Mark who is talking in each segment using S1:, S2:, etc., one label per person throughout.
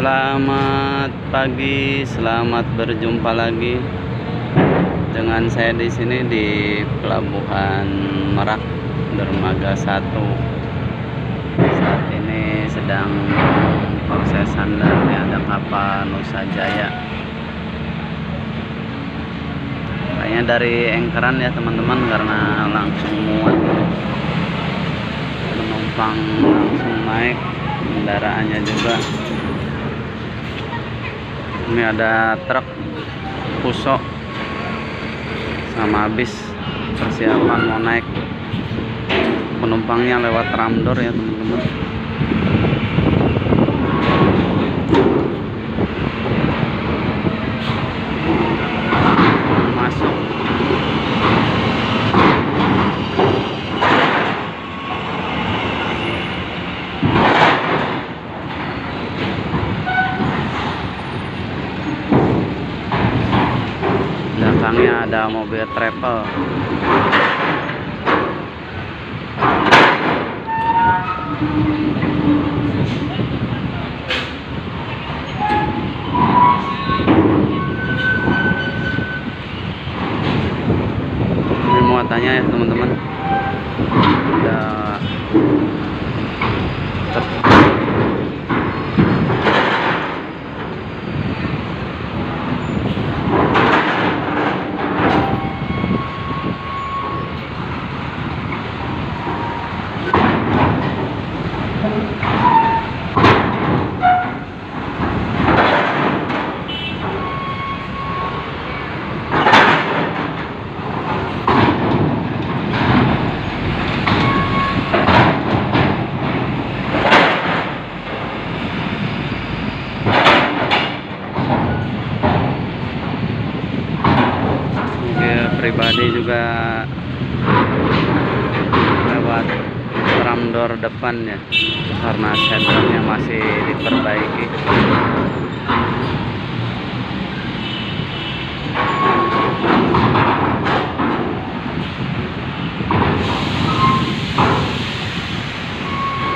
S1: Selamat pagi, selamat berjumpa lagi dengan saya di sini di Pelabuhan Merak Dermaga 1. Saat ini sedang proses sandar, ada kapal Nusa Jaya. Kayaknya dari engkeran ya teman-teman, karena langsung muat, penumpang langsung naik, kendaraannya juga. Ini ada truk Fuso sama bis persiapan mau naik, penumpangnya lewat ramdor ya teman-teman. Masuk belakangnya ada mobil travel. Ini muatannya ya teman-teman, ada pribadi juga lewat ramdor depannya karena senternya masih diperbaiki.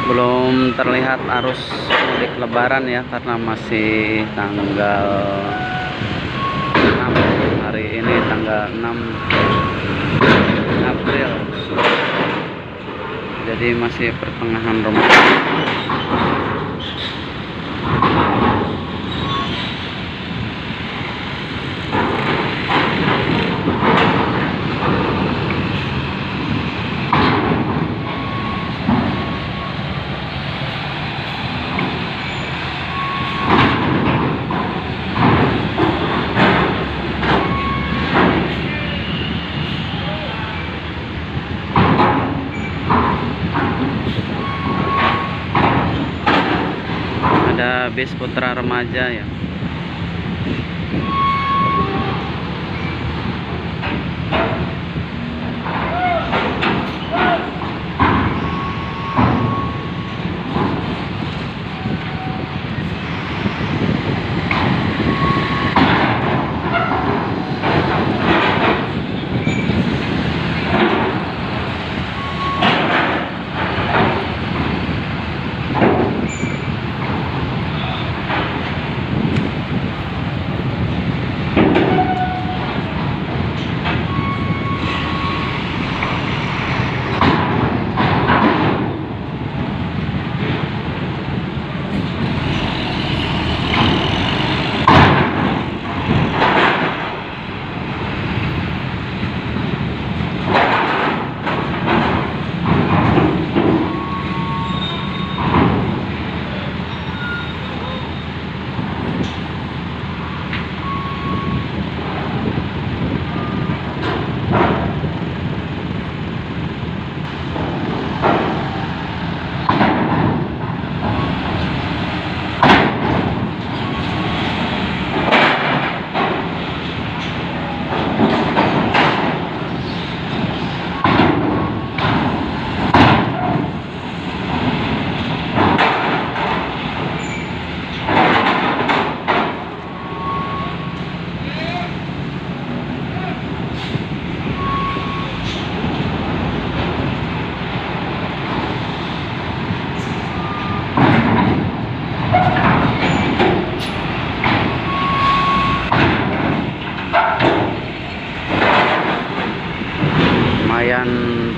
S1: Belum terlihat arus mudik lebaran ya, karena masih tanggal 6. Hari ini tanggal 6 April, jadi masih pertengahan Ramadan. Ada bis putra remaja ya.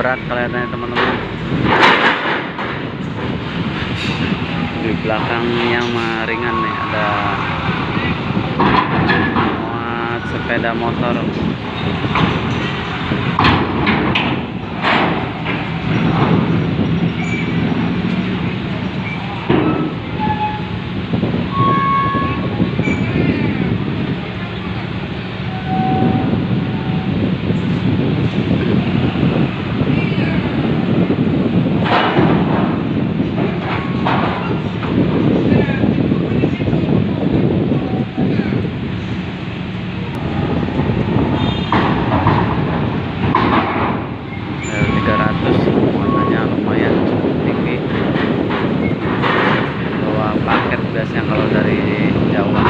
S1: berat kelihatannya teman-teman. Di belakangnya mah ringan nih, ada muat sepeda motor. Biasanya kalau dari Jawa.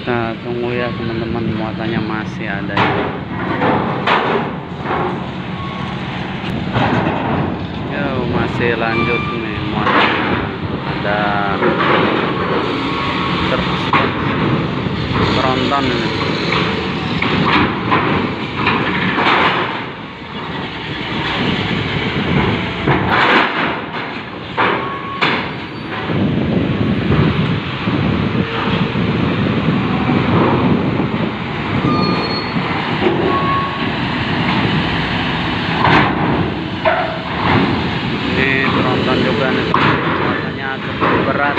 S1: Nah, tunggu ya teman-teman, muatannya masih ada ya. Yo, masih lanjut nih muatannya. Ada terus tronton ini. Juga nih muatannya cukup berat.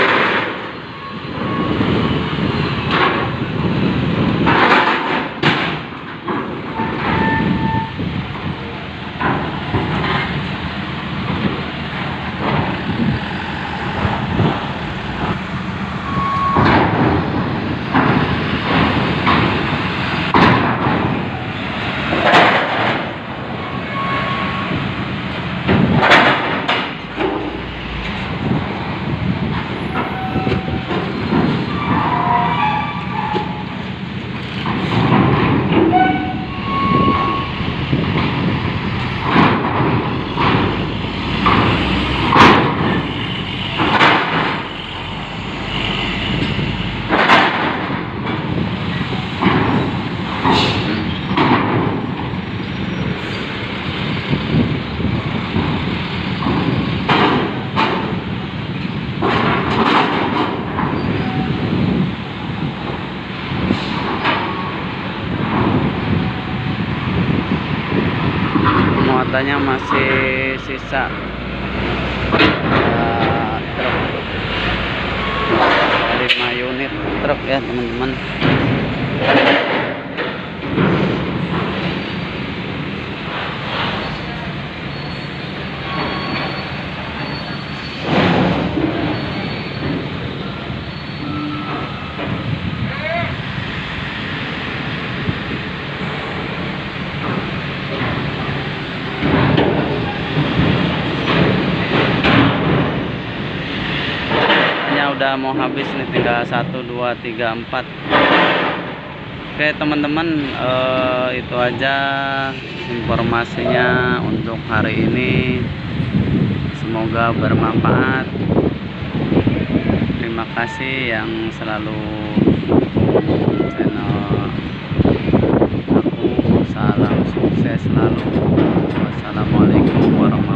S1: Muatannya masih sisa truk 5 unit truk ya teman-teman. Udah mau habis nih, tinggal 1 2 3 4. Oke teman-teman, itu aja informasinya untuk hari ini, semoga bermanfaat. Terima kasih yang selalu dukung channel aku. salam sukses selalu. Wassalamualaikum warahmatullahi wabarakatuh.